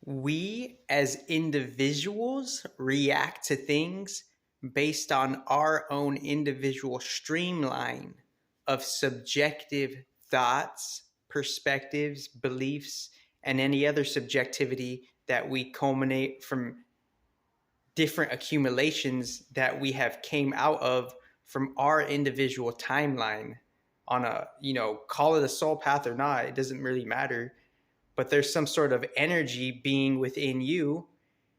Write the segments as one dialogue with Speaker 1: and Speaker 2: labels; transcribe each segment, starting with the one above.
Speaker 1: We as individuals react to things based on our own individual streamline of subjective thoughts, perspectives, beliefs, and any other subjectivity that we culminate from different accumulations that we have came out of from our individual timeline on a, call it a soul path or not, it doesn't really matter, but there's some sort of energy being within you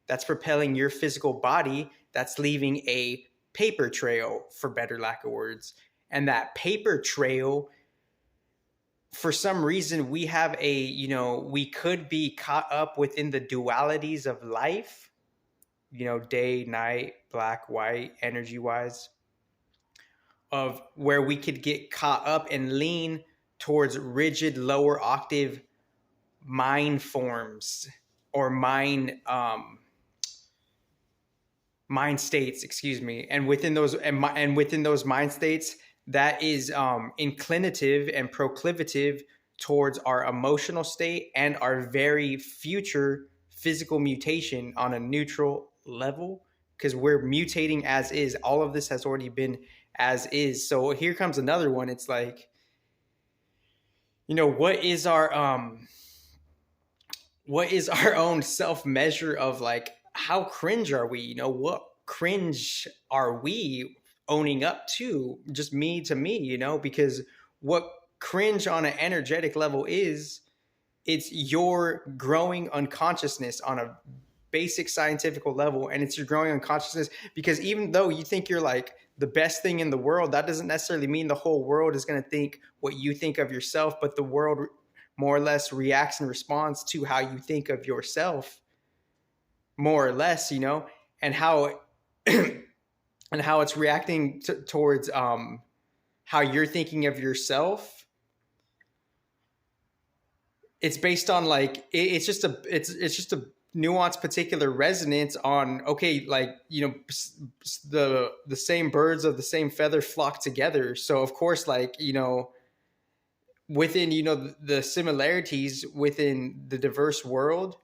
Speaker 1: that's propelling your physical body, that's leaving a paper trail, for better lack of words. And that paper trail, for some reason, we have we could be caught up within the dualities of life, day, night, black, white, energy wise, of where we could get caught up and lean towards rigid lower octave mind forms or mind states, excuse me. And within those mind states, that is inclinative and proclivative towards our emotional state and our very future physical mutation on a neutral level, because we're mutating as is. All of this has already been as is. So here comes another one. It's like, what is our own self measure of like how cringe are we? What cringe are we owning up to? Just me to me, because what cringe on an energetic level is, it's your growing unconsciousness on a basic scientific level, and it's your growing unconsciousness, because even though you think you're like the best thing in the world, that doesn't necessarily mean the whole world is going to think what you think of yourself, but the world more or less reacts and responds to how you think of yourself, more or less, and how and how it's reacting towards how you're thinking of yourself. It's based on like it's just a nuanced particular resonance on, okay, like, the same birds of the same feather flock together. So of course, like, within the similarities within the diverse world,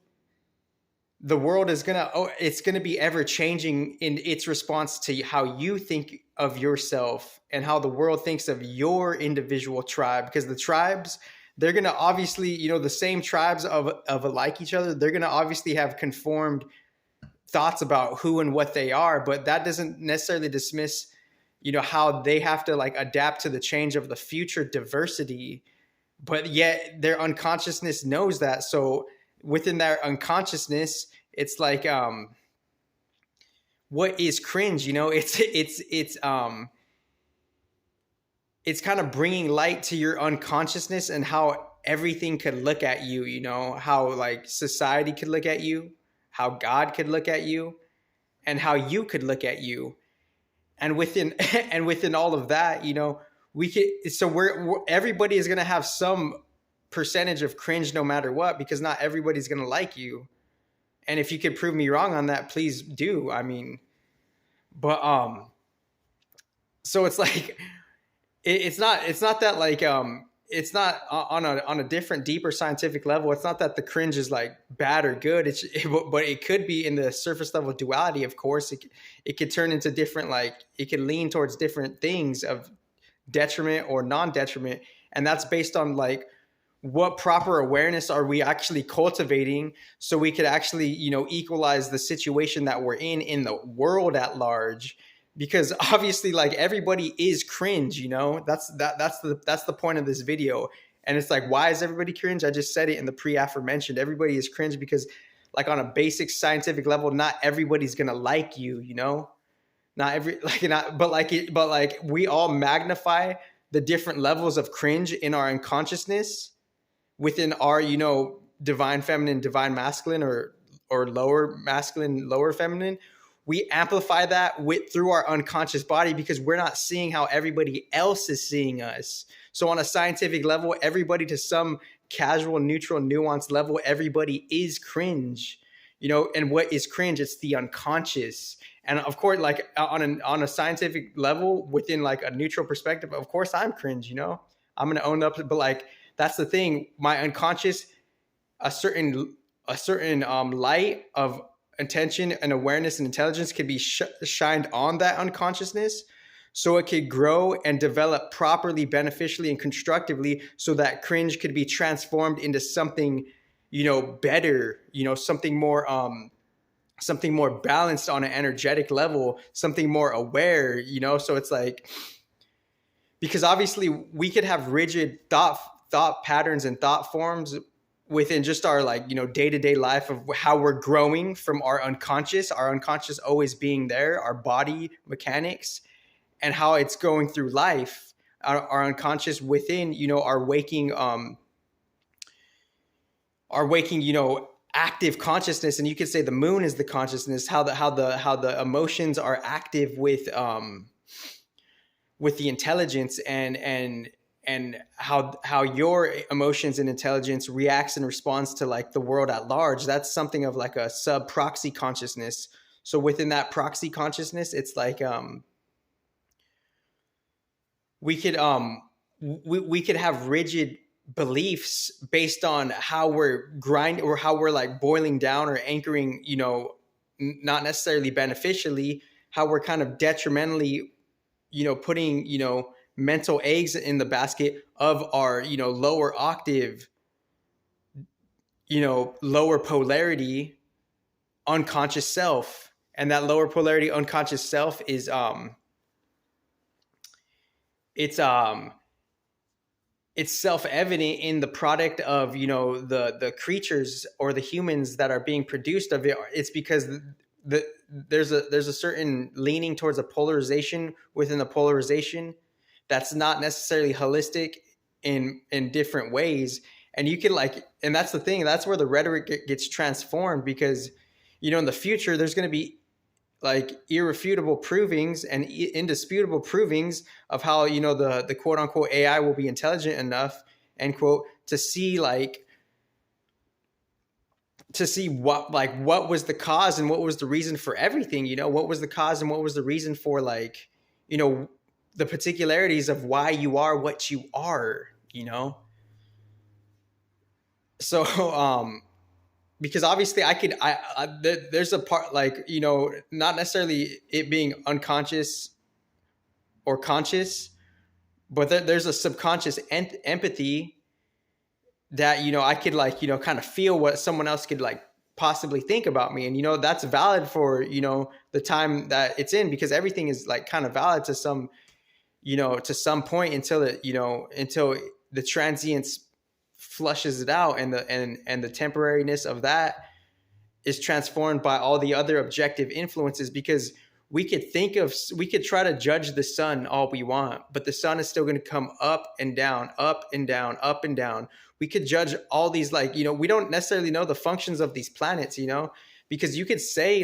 Speaker 1: the world is it's gonna be ever changing in its response to how you think of yourself and how the world thinks of your individual tribe. Because the tribes, they're gonna obviously, the same tribes of like each other, they're gonna obviously have conformed thoughts about who and what they are, but that doesn't necessarily dismiss how they have to like adapt to the change of the future diversity. But yet their unconsciousness knows that. So within their unconsciousness, it's like, what is cringe? It's kind of bringing light to your unconsciousness and how everything could look at you, how like society could look at you, how God could look at you, and how you could look at you. And within and within all of that, everybody is going to have some percentage of cringe no matter what, because not everybody's going to like you. And if you could prove me wrong on that, please do. I mean, but so it's like, it's not that like, it's not on a different, deeper scientific level. It's not that the cringe is like bad or good. But it could be in the surface level duality. Of course, it could turn into different, like it could lean towards different things of detriment or non-detriment. And that's based on like, what proper awareness are we actually cultivating, so we could actually, equalize the situation that we're in the world at large. Because obviously, like, everybody is cringe, that's the point of this video. And it's like, why is everybody cringe? I just said it in the pre-aforementioned. Everybody is cringe because, like, on a basic scientific level, not everybody's gonna like you, not every, like, not, but like we all magnify the different levels of cringe in our unconsciousness within our, divine feminine, divine masculine, or lower masculine, lower feminine. We amplify that through our unconscious body, because we're not seeing how everybody else is seeing us. So on a scientific level, everybody, to some casual, neutral, nuanced level, everybody is cringe, and what is cringe? It's the unconscious. And of course, like on a scientific level, within like a neutral perspective, of course I'm cringe, I'm going to own up, but like, that's the thing. My unconscious, a certain a certain light of attention and awareness and intelligence could be shined on that unconsciousness, so it could grow and develop properly, beneficially, and constructively, so that cringe could be transformed into something, better, something more balanced on an energetic level, something more aware, so it's like, because obviously we could have rigid thought patterns and thought forms within just our day-to-day life of how we're growing from our unconscious always being there, our body mechanics, and how it's going through life, our unconscious within, our waking, active consciousness. And you could say the moon is the consciousness, how the emotions are active with the intelligence, and how your emotions and intelligence reacts and responds to like the world at large. That's something of like a sub proxy consciousness. So within that proxy consciousness, it's like we could have rigid beliefs based on how we're grinding, or how we're like boiling down or anchoring, not necessarily beneficially, how we're kind of detrimentally, putting, mental eggs in the basket of our, lower octave, lower polarity unconscious self. And that lower polarity unconscious self is it's self-evident in the product of, the creatures or the humans that are being produced of it. It's because there's a certain leaning towards a polarization within the polarization that's not necessarily holistic in different ways. And you can and that's the thing, that's where the rhetoric gets transformed, because, in the future, there's going to be like irrefutable provings and indisputable provings of how, the quote unquote AI will be intelligent enough, end quote, to see what was the cause and what was the reason for everything, what was the cause and what was the reason for the particularities of why you are what you are, So, because obviously there's a part not necessarily it being unconscious or conscious, but there's a subconscious empathy that, I could kind of feel what someone else could possibly think about me. And, that's valid for, the time that it's in, because everything is kind of valid to some, to some point until it, until the transience flushes it out, and the temporariness of that is transformed by all the other objective influences. Because we could try to judge the sun all we want, but the sun is still going to come up and down, up and down, up and down. We could judge all these, we don't necessarily know the functions of these planets, because you could say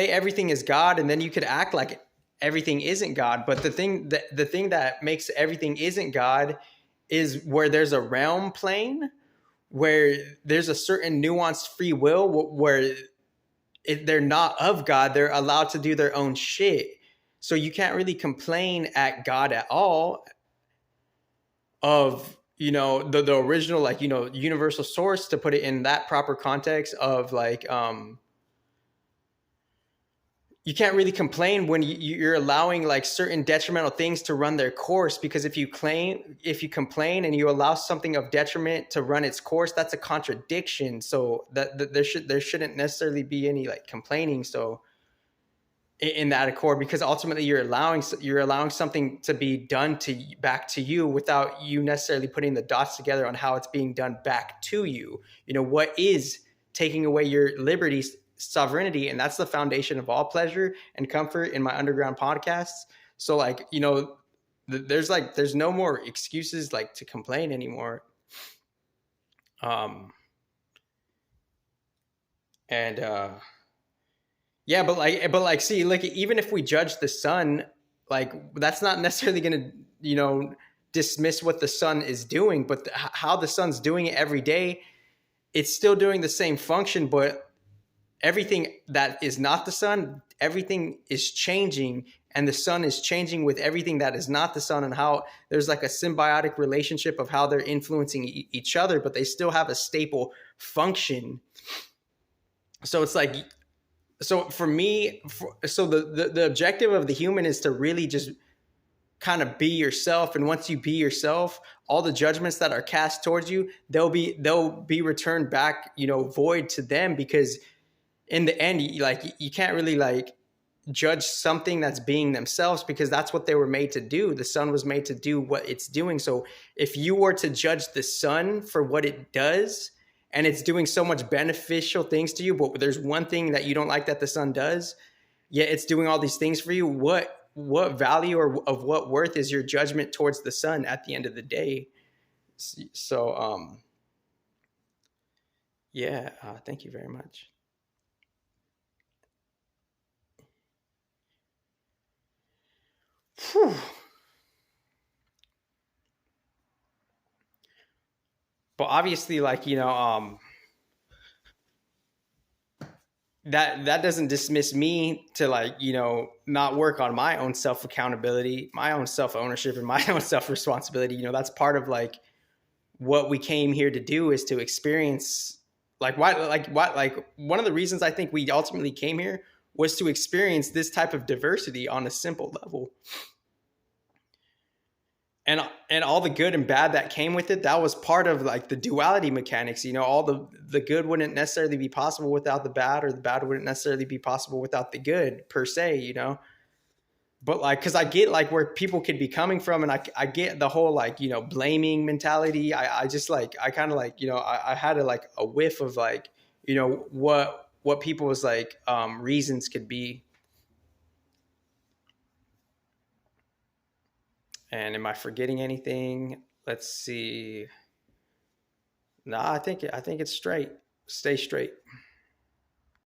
Speaker 1: everything is God, and then you could act like everything isn't God. But the thing that makes everything isn't God is where there's a realm plane, where there's a certain nuanced free will, where they're not of God, they're allowed to do their own shit. So you can't really complain at God at all of, the original, universal source, to put it in that proper context of you can't really complain when you're allowing certain detrimental things to run their course, because if you complain and you allow something of detriment to run its course, that's a contradiction. So that there shouldn't necessarily be any complaining. So in that accord, because ultimately you're allowing something to be done back to you without you necessarily putting the dots together on how it's being done back to you. What is taking away your liberties, sovereignty, and that's the foundation of all pleasure and comfort in my underground podcasts. So there's no more excuses to complain anymore. Yeah, but see, even if we judge the sun, that's not necessarily going to dismiss what the sun is doing, but how the sun's doing it every day, it's still doing the same function. But everything that is not the sun, everything is changing, and the sun is changing with everything that is not the sun, and how there's like a symbiotic relationship of how they're influencing each other, but they still have a staple function. So it's like, so for me, so the objective of the human is to really just kind of be yourself. And once you be yourself, all the judgments that are cast towards you, they'll be returned back, void to them, because in the end, you can't really like judge something that's being themselves, because that's what they were made to do. The sun was made to do what it's doing. So if you were to judge the sun for what it does, and it's doing so much beneficial things to you, but there's one thing that you don't like that the sun does, yet it's doing all these things for you, what value or of what worth is your judgment towards the sun at the end of the day? So yeah, thank you very much. Whew. But obviously, like, that doesn't dismiss me to, like, not work on my own self accountability, my own self ownership, and my own self responsibility. That's part of like what we came here to do, is to experience, like, one of the reasons I think we ultimately came here was to experience this type of diversity on a simple level. And all the good and bad that came with it, that was part of like the duality mechanics. All the good wouldn't necessarily be possible without the bad, or the bad wouldn't necessarily be possible without the good per se. But like, because I get like where people could be coming from, and I get the whole like blaming mentality. I just like, I kind of like, I had like a whiff of like what people's like reasons could be. And am I forgetting anything? Let's see. No, I think it's straight. Stay straight.